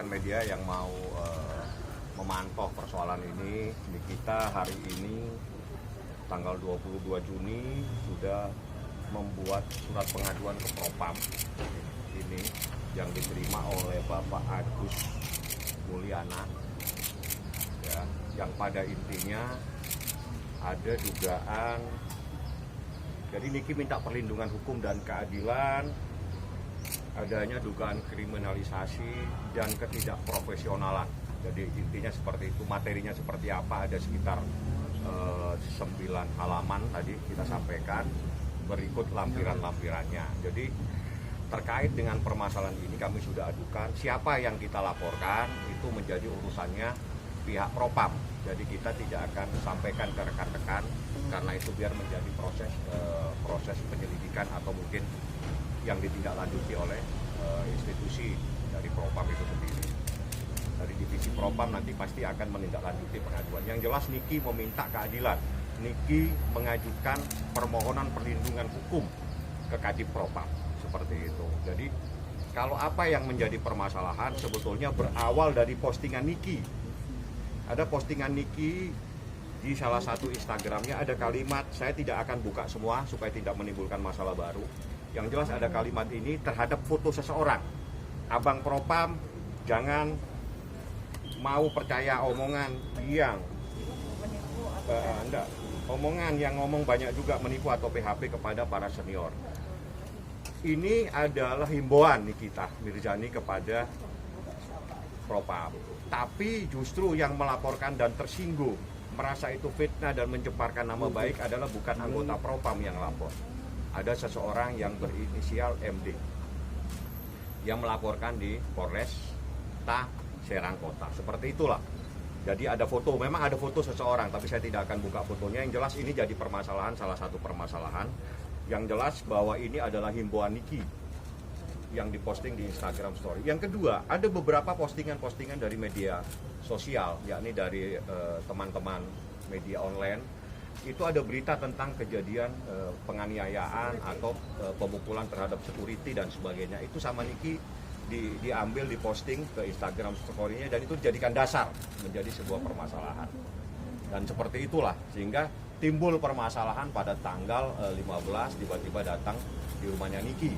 rekan-rekan media yang mau memantau persoalan ini. Kita hari ini tanggal 22 Juni sudah membuat surat pengaduan ke Propam ini yang diterima oleh Bapak Agus Mulyana ya, yang pada intinya ada dugaan. Jadi Niki minta perlindungan hukum dan keadilan, adanya dugaan kriminalisasi dan ketidakprofesionalan. Jadi intinya seperti itu, materinya seperti apa, ada sekitar 9 halaman tadi kita sampaikan, berikut lampiran-lampirannya. Jadi terkait dengan permasalahan ini kami sudah adukan, siapa yang kita laporkan itu menjadi urusannya pihak Propam. Jadi kita tidak akan sampaikan ke rekan-rekan karena itu biar menjadi proses penyelidikan atau mungkin yang ditindaklanjuti oleh institusi dari Propam itu sendiri. Dari divisi Propam nanti pasti akan menindaklanjuti pengaduan. Yang jelas Niki meminta keadilan. Niki mengajukan permohonan perlindungan hukum ke Kadif Propam seperti itu. Jadi kalau apa yang menjadi permasalahan sebetulnya berawal dari postingan Niki. Ada postingan Niki di salah satu Instagramnya, ada kalimat, saya tidak akan buka semua supaya tidak menimbulkan masalah baru. Yang jelas ada kalimat ini terhadap foto seseorang. Abang Propam jangan mau percaya omongan yang ngomong banyak juga menipu atau PHP kepada para senior. Ini adalah himbauan Nikita Mirzani kepada Propam. Tapi justru yang melaporkan dan tersinggung, merasa itu fitnah dan mencemarkan nama baik adalah bukan anggota Propam yang lapor. Ada seseorang yang berinisial MD yang melaporkan di Polresta Serang Kota. Seperti itulah. Jadi ada foto, memang ada foto seseorang, tapi saya tidak akan buka fotonya. Yang jelas ini jadi permasalahan, salah satu permasalahan. Yang jelas bahwa ini adalah himbauan Niki yang diposting di Instagram Story. Yang kedua, ada beberapa postingan-postingan dari media sosial, yakni dari teman-teman media online. Itu ada berita tentang kejadian penganiayaan atau pemukulan terhadap security dan sebagainya. Itu sama Niki diambil, diposting ke Instagram Story-nya, dan itu dijadikan dasar menjadi sebuah permasalahan. Dan seperti itulah sehingga timbul permasalahan pada tanggal 15 tiba-tiba datang di rumahnya Niki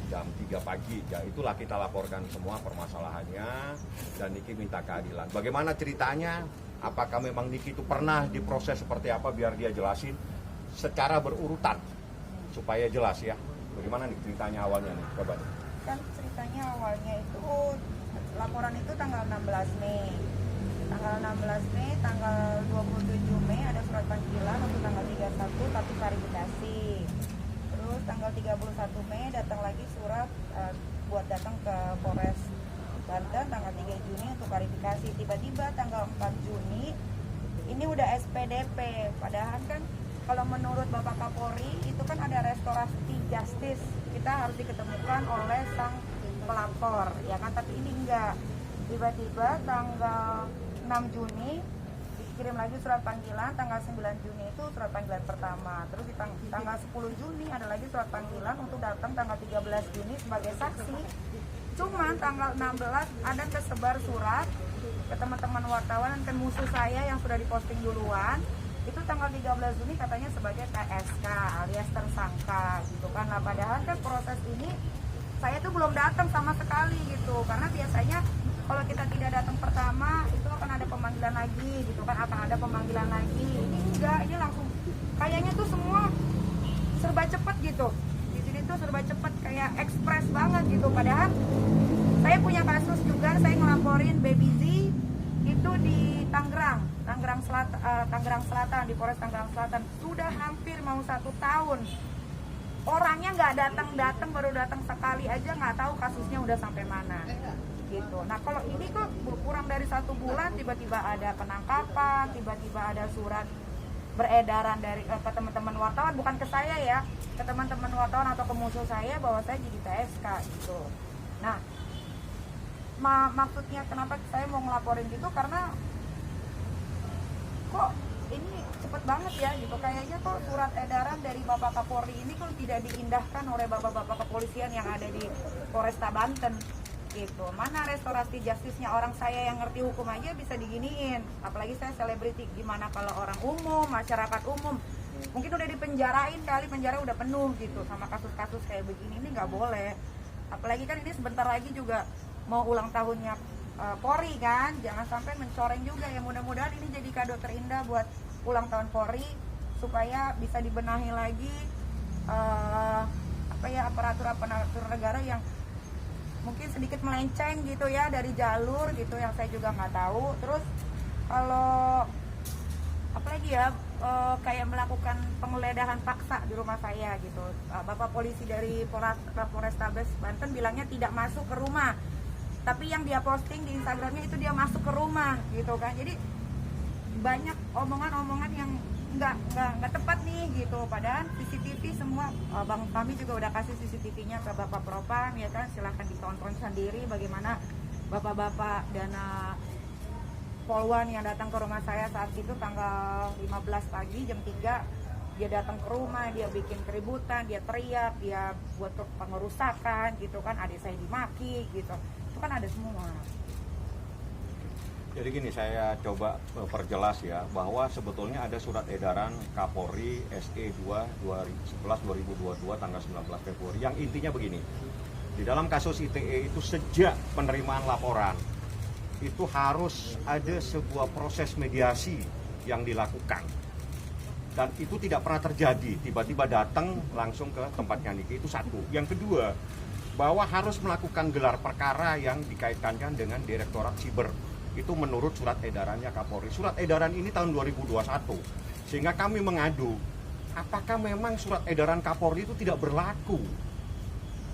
jam 3 pagi. Ya itulah kita laporkan semua permasalahannya dan Niki minta keadilan. Bagaimana ceritanya? Apakah memang Niki itu pernah diproses seperti apa, biar dia jelasin secara berurutan supaya jelas ya. Bagaimana nih ceritanya awalnya nih? Coba nih. Kan ceritanya awalnya itu laporan itu tanggal 16 Mei. Tanggal 16 Mei, tanggal 27 Mei ada surat panggilan untuk tanggal 31 tapi klarifikasi. Terus tanggal 31 Mei datang lagi surat buat datang ke Polres Banten tanggal 3 Juni untuk klarifikasi. Tiba-tiba tanggal 4 Juni ini udah SPDP. Padahal kan kalau menurut Bapak Kapolri itu kan ada restorasi justice, kita harus diketemukan oleh sang pelapor ya kan, tapi ini enggak. Tiba-tiba tanggal 6 Juni dikirim lagi surat panggilan, tanggal 9 Juni itu surat panggilan pertama. Terus di tanggal 10 Juni ada lagi surat panggilan untuk datang tanggal 13 Juni sebagai saksi. Cuman tanggal 16 ada tersebar surat ke teman-teman wartawan dan ke musuh saya yang sudah diposting duluan. Itu tanggal 13 Juni katanya sebagai TSK alias tersangka gitu kan. Nah padahal kan proses ini saya tuh belum datang sama sekali gitu, karena biasanya kalau kita tidak datang pertama itu akan ada pemanggilan lagi gitu kan, akan ada pemanggilan lagi. Ini enggak, ini langsung kayaknya tuh semua serba cepet gitu. Di sini tuh serba cepet, kayak ekspres banget gitu. Padahal saya punya kasus juga, saya ngelaporin Baby Z itu di Tangerang Selatan, di Polres Tangerang Selatan. Sudah hampir mau 1 tahun. Orangnya nggak datang, baru datang sekali aja, nggak tahu kasusnya udah sampai mana gitu. Nah kalau ini kok kurang dari 1 bulan tiba-tiba ada penangkapan, tiba-tiba ada surat beredaran dari ke teman-teman wartawan, bukan ke saya ya, ke teman-teman wartawan atau ke musuh saya bahwa saya jadi TSK gitu. Nah maksudnya kenapa saya mau ngelaporin gitu, karena kok ini cepet banget ya gitu. Kayaknya kok surat edaran dari Bapak Kapolri ini kok tidak diindahkan oleh bapak-bapak kepolisian yang ada di Polresta Banten gitu. Mana restorasi justice-nya, orang saya yang ngerti hukum aja bisa diginiin, apalagi saya selebriti. Gimana kalau orang umum, masyarakat umum mungkin udah dipenjarain kali, penjara udah penuh gitu sama kasus-kasus kayak begini. Ini nggak boleh, apalagi kan ini sebentar lagi juga mau ulang tahunnya Polri kan, jangan sampai mencoreng juga ya. Mudah-mudahan ini jadi kado terindah buat ulang tahun Polri, supaya bisa dibenahi lagi aparatur negara yang mungkin sedikit melenceng gitu ya dari jalur gitu, yang saya juga nggak tahu. Terus kalau apalagi ya, kayak melakukan penggeledahan paksa di rumah saya gitu. Bapak polisi dari Polrestabes Banten bilangnya tidak masuk ke rumah, tapi yang dia posting di Instagramnya itu dia masuk ke rumah gitu kan. Jadi banyak omongan-omongan yang nggak tepat nih gitu. Padahal CCTV semua, bang, kami juga udah kasih CCTV-nya ke Bapak Propam ya kan, silahkan ditonton sendiri bagaimana bapak-bapak dan Polwan yang datang ke rumah saya saat itu tanggal 15 pagi jam 3. Dia datang ke rumah, dia bikin keributan, dia teriak, dia buat pengerusakan gitu kan, adik saya dimaki gitu, itu kan ada semua. Jadi gini, saya coba perjelas ya, bahwa sebetulnya ada surat edaran Kapolri SE 2/2011/2022 tanggal 19 Februari yang intinya begini. Di dalam kasus ITE itu sejak penerimaan laporan itu harus ada sebuah proses mediasi yang dilakukan. Dan itu tidak pernah terjadi, tiba-tiba datang langsung ke tempatnya Niki, itu satu. Yang kedua, bahwa harus melakukan gelar perkara yang dikaitkan dengan Direktorat Siber. Itu menurut surat edarannya Kapolri. Surat edaran ini tahun 2021. Sehingga kami mengadu, apakah memang surat edaran Kapolri itu tidak berlaku?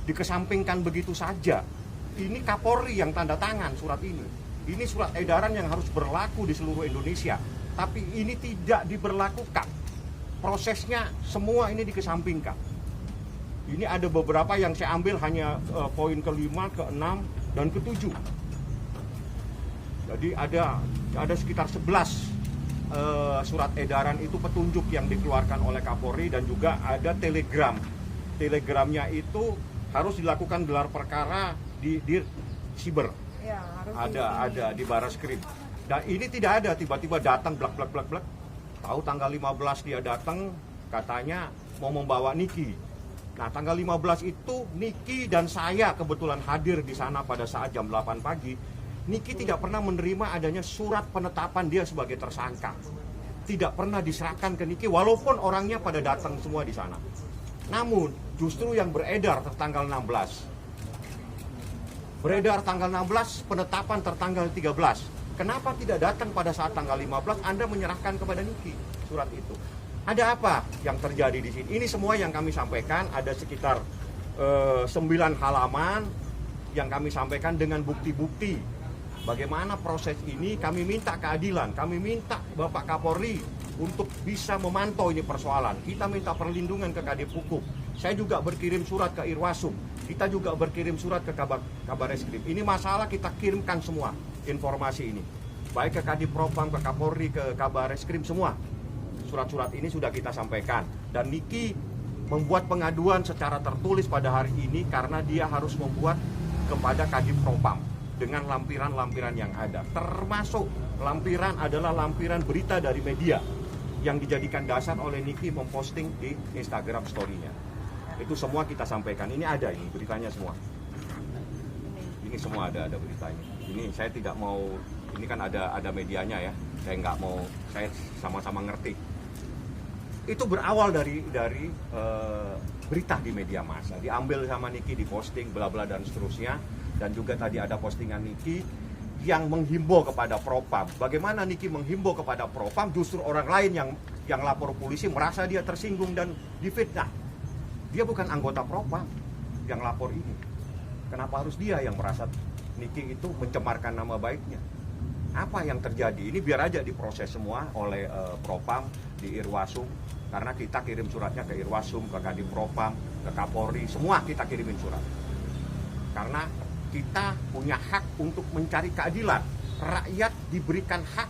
Dikesampingkan begitu saja. Ini Kapolri yang tanda tangan surat ini. Ini surat edaran yang harus berlaku di seluruh Indonesia. Tapi ini tidak diberlakukan. Prosesnya semua ini dikesampingkan. Ini ada beberapa yang saya ambil hanya poin ke-5, ke-6, dan ke-7. Jadi ada sekitar 11 surat edaran itu petunjuk yang dikeluarkan oleh Kapolri, dan juga ada telegram. Telegramnya itu harus dilakukan gelar perkara di Siber. Ya, Ada di Barreskrim. Dan ini tidak ada tiba-tiba datang blak. Tahu tanggal 15 dia datang katanya mau membawa Niki. Nah, tanggal 15 itu Niki dan saya kebetulan hadir di sana pada saat jam 8 pagi. Niki tidak pernah menerima adanya surat penetapan dia sebagai tersangka. Tidak pernah diserahkan ke Niki walaupun orangnya pada datang semua di sana. Namun justru yang beredar tertanggal 16. Beredar tanggal 16, penetapan tertanggal 13. Kenapa tidak datang pada saat tanggal 15 Anda menyerahkan kepada Niki surat itu? Ada apa yang terjadi di sini? Ini semua yang kami sampaikan, ada sekitar 9 halaman yang kami sampaikan dengan bukti-bukti. Bagaimana proses ini, kami minta keadilan, kami minta Bapak Kapolri untuk bisa memantau ini persoalan. Kita minta perlindungan ke Kadif Hukum. Saya juga berkirim surat ke Irwasum. Kita juga berkirim surat ke Kabareskrim. Ini masalah kita kirimkan semua informasi ini. Baik ke Kadif Propam, ke Kapolri, ke Kabareskrim, semua. Surat-surat ini sudah kita sampaikan. Dan Niki membuat pengaduan secara tertulis pada hari ini karena dia harus membuat kepada Kadif Propam dengan lampiran-lampiran yang ada. Termasuk lampiran adalah lampiran berita dari media yang dijadikan dasar oleh Niki memposting di Instagram story-nya. Itu semua kita sampaikan. Ini ada, ini beritanya semua. Ini semua ada beritanya. Ini saya tidak mau, ini kan ada medianya ya. Saya nggak mau, saya sama-sama ngerti. Itu berawal dari berita di media massa. Diambil sama Niki, diposting, bla bla dan seterusnya. Dan juga tadi ada postingan Niki yang menghimbau kepada Propam. Bagaimana Niki menghimbau kepada Propam, justru orang lain yang lapor polisi merasa dia tersinggung dan difitnah. Dia bukan anggota Propam yang lapor ini. Kenapa harus dia yang merasa Niki itu mencemarkan nama baiknya? Apa yang terjadi? Ini biar aja diproses semua oleh Propam di Irwasum. Karena kita kirim suratnya ke Irwasum, ke Kadif Propam, ke Kapolri, semua kita kirimin surat. Karena kita punya hak untuk mencari keadilan. Rakyat diberikan hak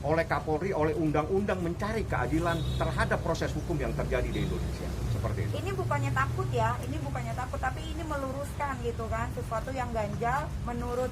oleh Kapolri, oleh undang-undang mencari keadilan terhadap proses hukum yang terjadi di Indonesia. seperti itu. Ini bukannya takut ya, ini bukannya takut, tapi ini meluruskan gitu kan, sesuatu yang ganjal menurut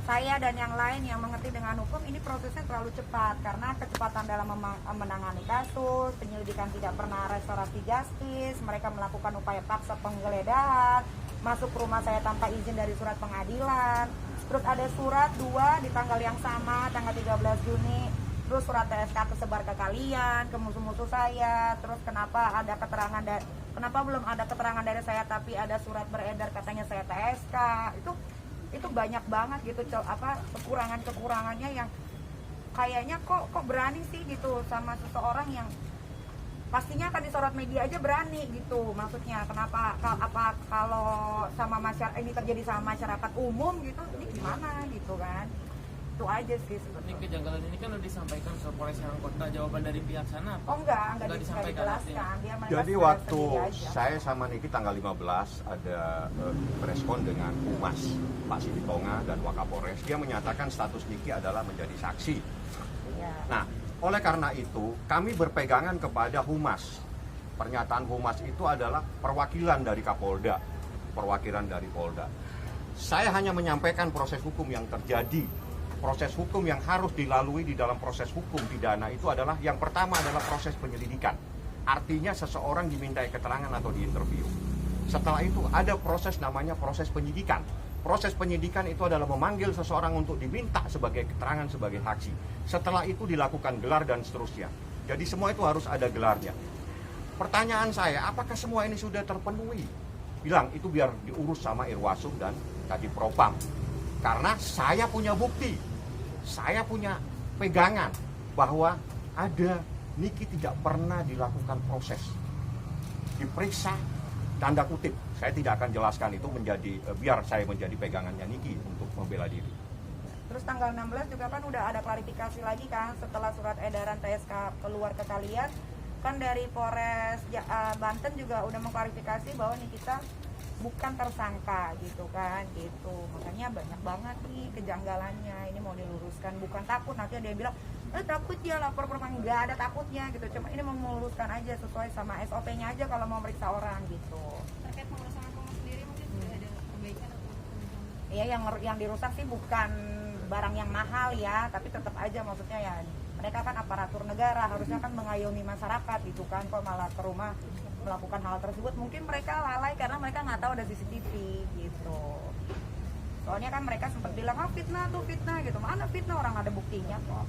saya dan yang lain yang mengerti dengan hukum. Ini prosesnya terlalu cepat karena kecepatan dalam menangani kasus, penyelidikan tidak pernah restoratif justice, mereka melakukan upaya paksa penggeledahan, masuk ke rumah saya tanpa izin dari surat pengadilan, terus ada surat 2 di tanggal yang sama, tanggal 13 Juni, terus surat TSK tersebar ke kalian, ke musuh-musuh saya. Terus kenapa ada keterangan kenapa belum ada keterangan dari saya tapi ada surat beredar katanya saya TSK. Itu banyak banget gitu kekurangannya yang kayaknya kok berani sih gitu sama seseorang yang pastinya akan disorot media aja berani gitu. Maksudnya kenapa kalau sama masyarakat ini terjadi sama masyarakat umum gitu, ini gimana gitu kan. Itu aja sih sebetulnya. Ini kejanggalan ini kan udah disampaikan ke Polres Kota, jawaban dari pihak sana apa? Oh enggak disampaikan. dijelaskan. Dia Jadi waktu saya sama Niki tanggal 15 ada preskon dengan Humas Pak Siditonga dan Wakapolres, dia menyatakan status Niki adalah menjadi saksi. Ya. Nah, oleh karena itu kami berpegangan kepada Humas. Pernyataan Humas itu adalah perwakilan dari Kapolda, perwakilan dari Polda. Saya hanya menyampaikan proses hukum yang terjadi. Proses hukum yang harus dilalui di dalam proses hukum pidana itu adalah yang pertama adalah proses penyelidikan. Artinya seseorang dimintai keterangan atau diinterview. Setelah itu ada proses namanya proses penyidikan. Proses penyidikan itu adalah memanggil seseorang untuk diminta sebagai keterangan sebagai saksi. Setelah itu dilakukan gelar dan seterusnya. Jadi semua itu harus ada gelarnya. Pertanyaan saya, apakah semua ini sudah terpenuhi? Bilang itu biar diurus sama Irwasum dan Kadipropam. Karena saya punya bukti, saya punya pegangan bahwa ada Niki tidak pernah dilakukan proses, diperiksa, tanda kutip. Saya tidak akan jelaskan itu biar saya menjadi pegangannya Niki untuk membela diri. Terus tanggal 16 juga kan udah ada klarifikasi lagi kan setelah surat edaran TSK keluar ke kalian. Kan dari Polres Banten juga udah mengklarifikasi bahwa Nikita bukan tersangka gitu kan gitu. Makanya banyak banget nih kejanggalannya, ini mau diluruskan. Bukan takut nanti dia bilang takut ya lapor perempuan, nggak ada takutnya gitu. Cuma ini mau meluruskan aja sesuai sama SOP-nya aja kalau mau meriksa orang gitu. Terkait pengurusan rumah sendiri mungkin sudah ada perbaikan atau Iya, yang dirusak sih bukan barang yang mahal ya, tapi tetap aja maksudnya ya mereka kan aparatur negara, harusnya kan mengayomi masyarakat gitu kan, kok malah ke rumah melakukan hal tersebut. Mungkin mereka lalai karena mereka nggak tahu ada CCTV gitu. Soalnya kan mereka sempat bilang fitnah tuh fitnah gitu, mana fitnah, orang ada buktinya kok.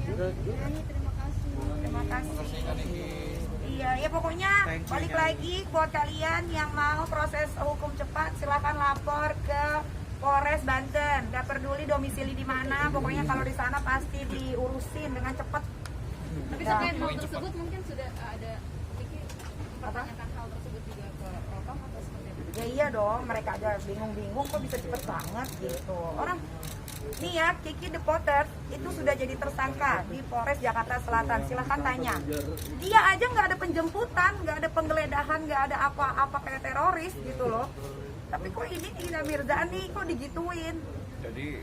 terima kasih. Terima kasih. Iya, ya pokoknya balik lagi buat kalian yang mau proses hukum cepat silakan lapor ke Polres Banten. Gak peduli domisili di mana, pokoknya kalau di sana pasti diurusin dengan cepat. Tapi terkait hal tersebut mungkin sudah ada mempertanyakan hal tersebut juga ke Propam atau seperti apa? Ya iya dong, mereka aja bingung-bingung kok bisa cepet banget gitu. Orang nih ya, Kiki The Potter itu sudah jadi tersangka di Polres Jakarta Selatan. Silahkan tanya. Dia aja nggak ada penjemputan, nggak ada penggeledahan, nggak ada apa-apa kayak teroris gitu loh. Tapi kok ini Nina Mirzani kok digituin? Jadi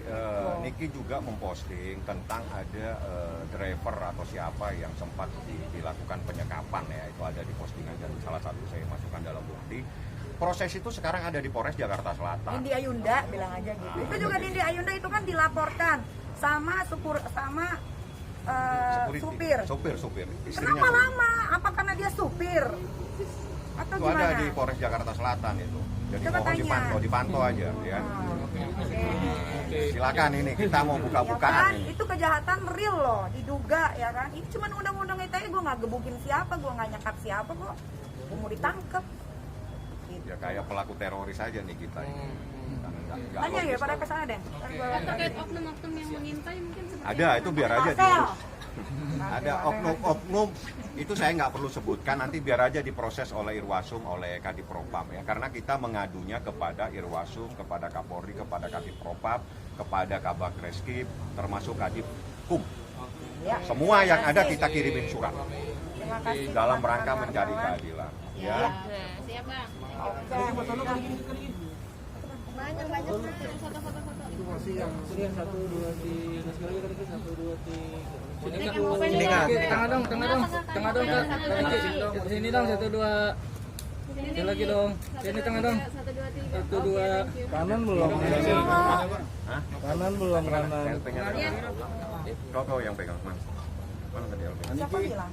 Niki juga memposting tentang ada driver atau siapa yang sempat dilakukan penyekapan ya, itu ada di postingan dan salah satu saya masukkan dalam bukti. Proses itu sekarang ada di Polres Jakarta Selatan. Nindi Ayunda bilang aja gitu. Itu juga Nindi Ayunda itu kan dilaporkan sama supir. Istrinya Kenapa lama? Apa karena dia supir? Atau itu gimana? ada di Polres Jakarta Selatan itu. Jadi Coba mohon tanya. dipantau aja ya. Oke. Silakan ini kita mau Ya buka-bukaan kan, ini. itu kejahatan real loh, diduga ya kan. Ini cuma undang-undang ITE, gue nggak gebukin siapa, gue nggak nyekap siapa kok. Gue mau ditangkep. Gitu. Ya kayak pelaku teroris aja nih kita ini. Nggak Tanya ya logis pada dong. kesana deh. Terkait oknum-oknum yang mengintai mungkin seperti Ada, apa? itu biar aja Marcel. diurus. Ada oknum-oknum itu saya nggak perlu sebutkan, nanti biar aja diproses oleh Irwasum, oleh Kadipropam ya, karena kita mengadunya kepada Irwasum, kepada Kapolri, kepada Kadipropam, kepada Kabag Reskrim, termasuk Kadipkum. Ya. Semua yang ada Terima kita kasih. kirimin surat Terima kasih dalam teman-teman rangka mencari wartawan. keadilan. Ya. Ya. Siap bang. Oke. Banyak foto-foto. Itu masih yang 1, 2, 3 sekali lagi 1, 2, 3 Sini Kak. Tengah dong Kak. Di sini dong 1 2. Sini lagi dong. Sini tengah dong. 1 2. Kanan belum. Kanan belum kanan. Kau yang pegang, Mas. Mana tadi yang pegang? Siapa bilang?